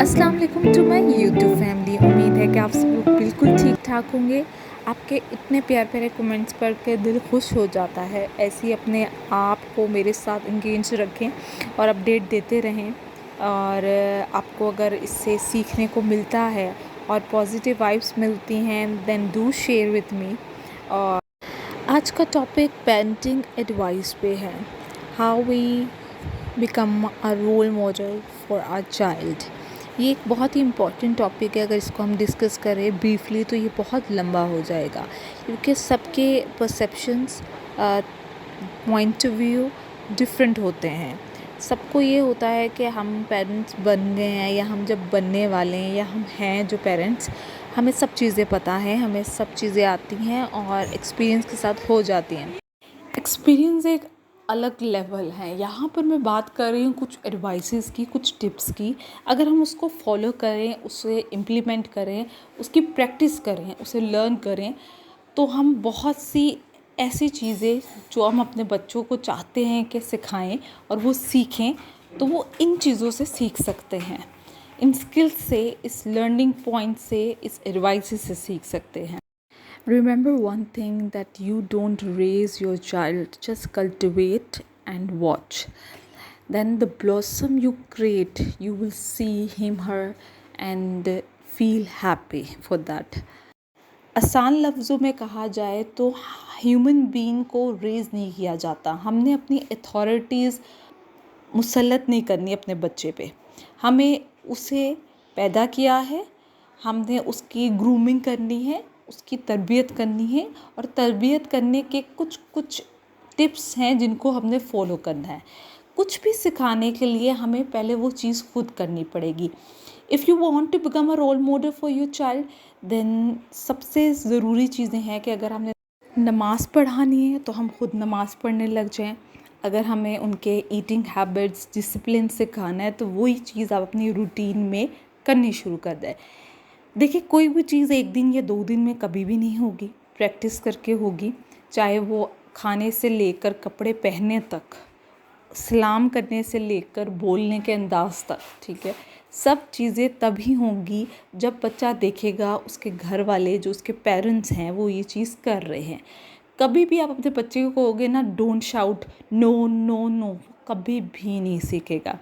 अस्सलाम वालेकुम to my YouTube family. उम्मीद है कि आप सब लोग बिल्कुल ठीक ठाक होंगे। आपके इतने प्यारे प्यारे कमेंट्स पढ़ के दिल खुश हो जाता है। ऐसे ही अपने आप को मेरे साथ इंगेज रखें और अपडेट देते रहें। और आपको अगर इससे सीखने को मिलता है और पॉजिटिव वाइब्स मिलती हैं then do share with me. और आज का टॉपिक पेरेंटिंग एडवाइस पे है, how we become a role model for our child. ये एक बहुत ही इम्पॉर्टेंट टॉपिक है। अगर इसको हम डिस्कस करें ब्रीफली तो ये बहुत लंबा हो जाएगा, क्योंकि सबके perceptions, point of view different होते हैं। सबको ये होता है कि हम पेरेंट्स बन गए हैं या हम जब बनने वाले हैं या हम हैं जो पेरेंट्स, हमें सब चीज़ें पता हैं, हमें सब चीज़ें आती हैं और एक्सपीरियंस के साथ हो जाती हैं। एक्सपीरियंस एक अलग लेवल है। यहाँ पर मैं बात कर रही हूँ कुछ एडवाइसेस की, कुछ टिप्स की। अगर हम उसको फॉलो करें, उसे इम्प्लीमेंट करें, उसकी प्रैक्टिस करें, उसे लर्न करें, तो हम बहुत सी ऐसी चीज़ें जो हम अपने बच्चों को चाहते हैं कि सिखाएं और वो सीखें, तो वो इन चीज़ों से सीख सकते हैं। इन स्किल्स से, इस लर्निंग पॉइंट से, इस एडवाइसेस से सीख सकते हैं। Remember one thing, that you don't raise your child, just cultivate and watch. Then the blossom you create, you will see him, her and feel happy for that. आसान लफ्ज़ों में कहा जाए तो ह्यूमन बीइंग को रेज़ नहीं किया जाता। हमने अपनी अथॉरिटीज़ मुसल्लत नहीं करनी अपने बच्चे पे। हमें उसे पैदा किया है, हमने उसकी ग्रूमिंग करनी है, उसकी तरबियत करनी है, और तरबियत करने के कुछ कुछ टिप्स हैं जिनको हमने फॉलो करना है। कुछ भी सिखाने के लिए हमें पहले वो चीज़ खुद करनी पड़ेगी। If you want to become a role model for your child, then सबसे ज़रूरी चीज़ें हैं कि अगर हमने नमाज़ पढ़ानी है तो हम खुद नमाज़ पढ़ने लग जाएं। अगर हमें उनके ईटिंग हैबिट्स, डिसिप्लिन सिखाना है, तो वही चीज़ आप अपनी रूटीन में करनी शुरू कर दें। देखिए, कोई भी चीज़ एक दिन या 2 दिन में कभी भी नहीं होगी, प्रैक्टिस करके होगी। चाहे वो खाने से लेकर कपड़े पहनने तक, सलाम करने से लेकर बोलने के अंदाज़ तक, ठीक है, सब चीज़ें तभी होंगी जब बच्चा देखेगा उसके घर वाले, जो उसके पेरेंट्स हैं, वो ये चीज़ कर रहे हैं। कभी भी आप अपने बच्चे को कहोगे ना don't shout, no no no, कभी भी नहीं सीखेगा।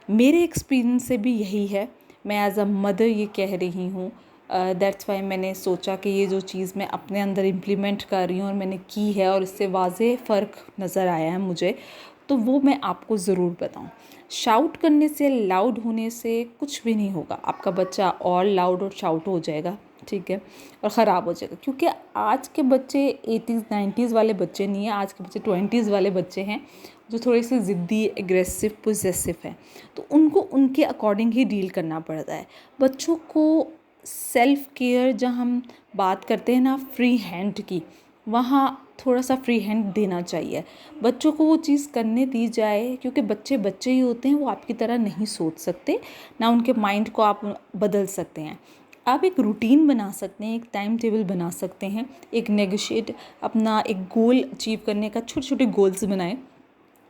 मेरे एक्सपीरियंस से भी यही है। मैं एज़ अ मदर ये कह रही हूँ। दैट्स वाई मैंने सोचा कि ये जो चीज़ मैं अपने अंदर इम्प्लीमेंट कर रही हूँ और मैंने की है और इससे वाज़ेह फ़र्क नज़र आया है मुझे, तो वो मैं आपको ज़रूर बताऊँ। शाउट करने से, लाउड होने से कुछ भी नहीं होगा। आपका बच्चा और लाउड और शाउट हो जाएगा, ठीक है, और ख़राब हो जाएगा। क्योंकि आज के बच्चे 80s 90s वाले बच्चे नहीं हैं। आज के बच्चे 20s वाले बच्चे हैं, जो थोड़े से ज़िद्दी, एग्रेसिव, पोजेसिव हैं। तो उनको उनके अकॉर्डिंग ही डील करना पड़ता है। बच्चों को सेल्फ़ केयर, जब हम बात करते हैं ना फ्री हैंड की, वहाँ थोड़ा सा फ्री हैंड देना चाहिए। बच्चों को वो चीज़ करने दी जाए, क्योंकि बच्चे बच्चे ही होते हैं। वो आपकी तरह नहीं सोच सकते, ना उनके माइंड को आप बदल सकते हैं। आप एक रूटीन बना सकते हैं, एक टाइम टेबल बना सकते हैं, एक नेगोशिएट, अपना एक गोल अचीव करने का छोटे छोटे गोल्स बनाएं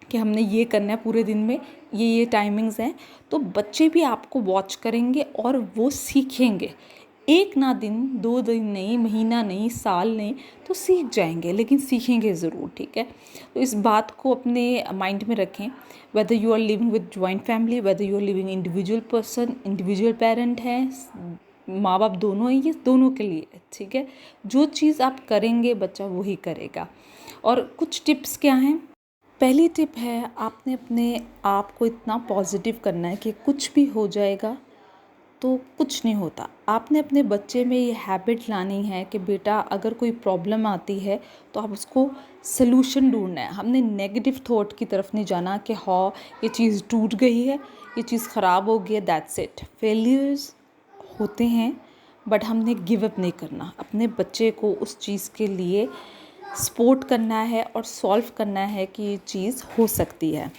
कि हमने ये करना है पूरे दिन में, ये टाइमिंग्स हैं। तो बच्चे भी आपको वॉच करेंगे और वो सीखेंगे। एक ना दिन, 2 दिन नहीं, महीना नहीं, साल नहीं, तो सीख जाएंगे, लेकिन सीखेंगे ज़रूर, ठीक है। तो इस बात को अपने माइंड में रखें। Whether you are living with joint family, whether you are living individual person, individual parent हैं, माँ बाप दोनों हैं, ये दोनों के लिए, ठीक है। जो चीज़ आप करेंगे बच्चा वही करेगा। और कुछ टिप्स क्या हैं? पहली टिप है, आपने अपने आप को इतना पॉजिटिव करना है कि कुछ भी हो जाएगा तो कुछ नहीं होता। आपने अपने बच्चे में ये हैबिट लानी है कि बेटा अगर कोई प्रॉब्लम आती है तो आप उसको सलूशन ढूंढना है। हमने नेगेटिव थॉट की तरफ नहीं जाना कि हाँ ये चीज़ टूट गई है, ये चीज़ ख़राब हो गई है, दैट्स इट। फेलियर्स होते हैं, बट हमने गिव अप नहीं करना। अपने बच्चे को उस चीज़ के लिए सपोर्ट करना है और सॉल्व करना है कि ये चीज़ हो सकती है।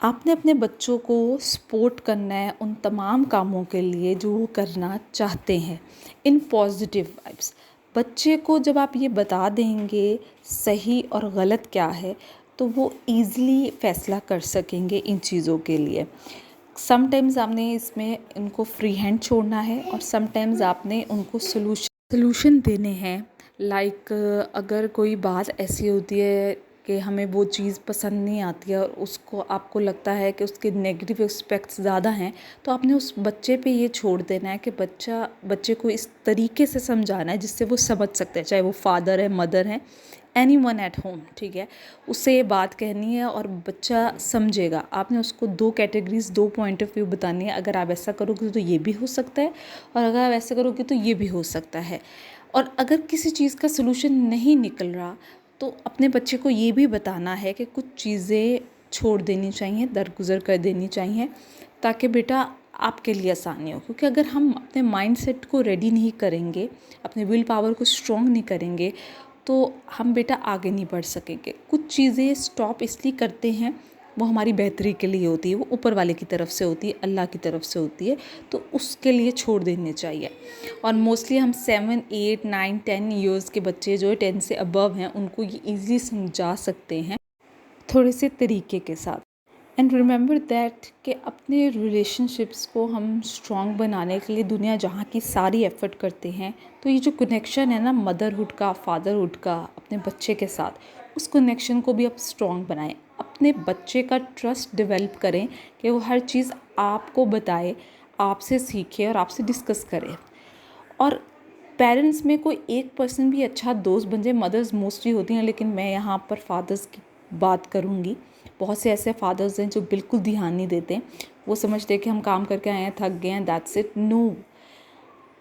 आपने अपने बच्चों को सपोर्ट करना है उन तमाम कामों के लिए जो वो करना चाहते हैं, इन पॉजिटिव वाइब्स। बच्चे को जब आप ये बता देंगे सही और गलत क्या है, तो वो ईज़िली फ़ैसला कर सकेंगे इन चीज़ों के लिए। समटाइम्स आपने इसमें उनको फ्री हैंड छोड़ना है और समटाइम्स आपने उनको सोल्यूशन देने हैं। लाइक अगर कोई बात ऐसी होती है कि हमें वो चीज़ पसंद नहीं आती है और उसको आपको लगता है कि उसके नेगेटिव एस्पेक्ट्स ज़्यादा हैं, तो आपने उस बच्चे पे ये छोड़ देना है कि बच्चे को इस तरीके से समझाना है जिससे वो समझ सकते हैं, चाहे वो फादर है, मदर है, एनीवन एट होम, ठीक है। उससे ये बात कहनी है और बच्चा समझेगा। आपने उसको 2 कैटेगरीज़, 2 पॉइंट ऑफ व्यू बतानी है। अगर आप ऐसा करोगे तो ये भी हो सकता है और अगर आप ऐसा करोगे तो ये भी हो सकता है। और अगर किसी चीज़ का सलूशन नहीं निकल रहा तो अपने बच्चे को ये भी बताना है कि कुछ चीज़ें छोड़ देनी चाहिए, दरगुजर कर देनी चाहिए, ताकि बेटा आपके लिए आसानी हो। क्योंकि अगर हम अपने माइंडसेट को रेडी नहीं करेंगे, अपने विल पावर को स्ट्रॉन्ग नहीं करेंगे, तो हम बेटा आगे नहीं बढ़ सकेंगे। कुछ चीज़ें स्टॉप इसलिए करते हैं, वो हमारी बेहतरी के लिए होती है, वो ऊपर वाले की तरफ से होती है, अल्लाह की तरफ से होती है, तो उसके लिए छोड़ देने चाहिए। और मोस्टली हम 7, 8, 9, 10 ईयर्स के बच्चे जो 10 से अबव हैं उनको ये ईज़िली समझा सकते हैं थोड़े से तरीके के साथ। एंड रिमेंबर दैट कि अपने रिलेशनशिप्स को हम स्ट्रॉन्ग बनाने के लिए दुनिया जहाँ की सारी एफ़र्ट करते हैं, तो ये जो कनेक्शन है ना मदरहुड का, फादरहुड का अपने बच्चे के साथ, उस कनेक्शन को भी आप स्ट्रॉन्ग बनाएं। अपने बच्चे का ट्रस्ट डेवलप करें कि वो हर चीज़ आपको बताए, आपसे सीखे और आपसे डिस्कस करे। और पेरेंट्स में कोई एक पर्सन भी अच्छा दोस्त बन जाए। मदर्स मोस्टली होती हैं, लेकिन मैं यहाँ पर फादर्स की बात करूँगी। बहुत से ऐसे फादर्स हैं जो बिल्कुल ध्यान नहीं देते। वो समझते हैं कि हम काम करके आए हैं, थक गए हैं, दैट्स इट। नो,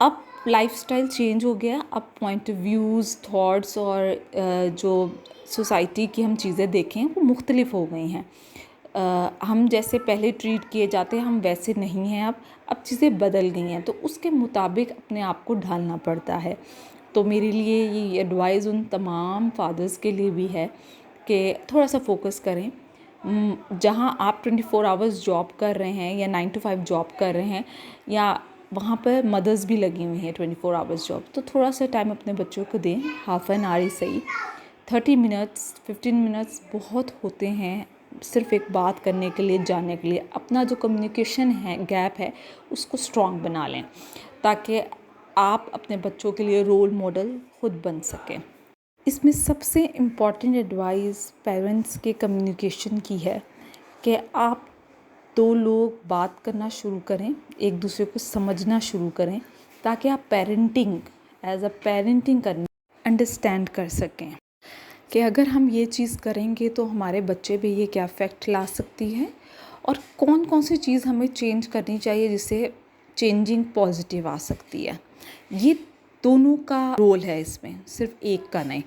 अब लाइफस्टाइल चेंज हो गया। अब पॉइंट ऑफ व्यूज़, थॉट्स और जो सोसाइटी की हम चीज़ें देखें वो मुख्तलिफ हो गई हैं। हम जैसे पहले ट्रीट किए जाते हैं हम वैसे नहीं हैं अब चीज़ें बदल गई हैं, तो उसके मुताबिक अपने आप को ढालना पड़ता है। तो मेरे लिए ये एडवाइस उन तमाम फादर्स के लिए भी है कि थोड़ा सा फोकस करें। जहाँ आप 24 आवर्स जॉब कर रहे हैं या 9 to 5 जॉब कर रहे हैं, या वहाँ पर मदर्स भी लगी हुई हैं 24 आवर्स जॉब, तो थोड़ा सा टाइम अपने बच्चों को दें। हाफ एन आवर ही सही, 30 मिनट्स, 15 मिनट्स बहुत होते हैं सिर्फ एक बात करने के लिए, जानने के लिए। अपना जो कम्युनिकेशन है, गैप है, उसको स्ट्रॉन्ग बना लें ताकि आप अपने बच्चों के लिए रोल मॉडल खुद बन सकें। इसमें सबसे इम्पॉर्टेंट एडवाइस पेरेंट्स के कम्युनिकेशन की है कि आप 2 लोग बात करना शुरू करें, एक दूसरे को समझना शुरू करें, ताकि आप पेरेंटिंग एज अ पेरेंटिंग करना अंडरस्टैंड कर सकें कि अगर हम ये चीज़ करेंगे तो हमारे बच्चे पे ये क्या इफ़ेक्ट ला सकती है और कौन कौन सी चीज़ हमें चेंज करनी चाहिए जिससे चेंजिंग पॉजिटिव आ सकती है। ये दोनों का रोल है इसमें, सिर्फ एक का नहीं।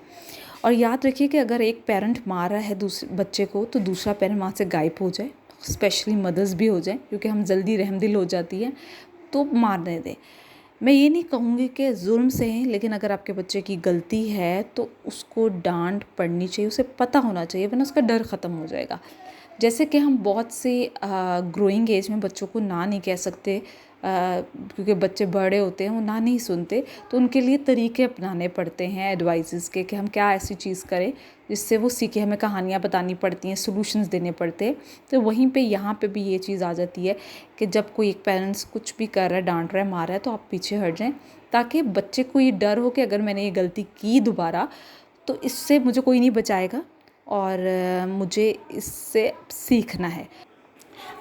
और याद रखिए कि अगर एक पेरेंट मार रहा है दूसरे बच्चे को तो दूसरा पेरेंट वहाँ से गायब हो जाए, स्पेशली मदर्स भी हो जाए, क्योंकि हम जल्दी रहमदिल हो जाती है, तो मारने दें। मैं ये नहीं कहूँगी कि जुल्म से हैं, लेकिन अगर आपके बच्चे की गलती है तो उसको डांट पड़नी चाहिए, उसे पता होना चाहिए, वरना उसका डर ख़त्म हो जाएगा। जैसे कि हम बहुत से ग्रोइंग एज में बच्चों को ना नहीं कह सकते, क्योंकि बच्चे बड़े होते हैं, वो ना नहीं सुनते, तो उनके लिए तरीके अपनाने पड़ते हैं एडवाइसेस के कि हम क्या ऐसी चीज़ करें जिससे वो सीखे। हमें कहानियाँ बतानी पड़ती हैं, सॉल्यूशंस देने पड़ते हैं। तो वहीं पे यहाँ पे भी ये चीज़ आ जाती है कि जब कोई एक पेरेंट्स कुछ भी कर रहा है, डांट रहा है, मार रहा है, तो आप पीछे हट जाएं, ताकि बच्चे को ये डर हो कि अगर मैंने ये गलती की दोबारा तो इससे मुझे कोई नहीं बचाएगा और मुझे इससे सीखना है।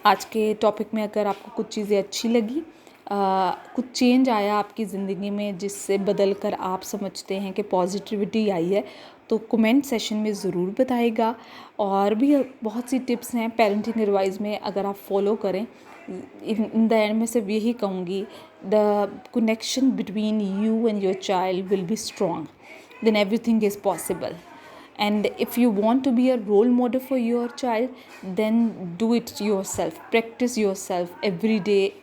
आज के टॉपिक में अगर आपको कुछ चीज़ें अच्छी लगी, कुछ चेंज आया आपकी ज़िंदगी में जिससे बदल कर आप समझते हैं कि पॉजिटिविटी आई है, तो कमेंट सेशन में ज़रूर बताइएगा। और भी बहुत सी टिप्स हैं पेरेंटिंग एडवाइस में, अगर आप फॉलो करें। इन द एंड में सिर्फ यही कहूँगी, the connection between you and your child will be strong, then everything is possible. And if you want to be a role model for your child, then do it yourself, practice yourself every day,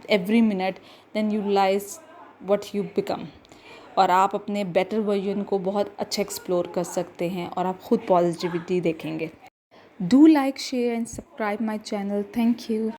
every minute, then you realize what you become, और आप अपने better version को बहुत अच्छा explore कर सकते हैं और आप खुद पॉजिटिविटी देखेंगे। Do like, share and subscribe my channel. Thank you.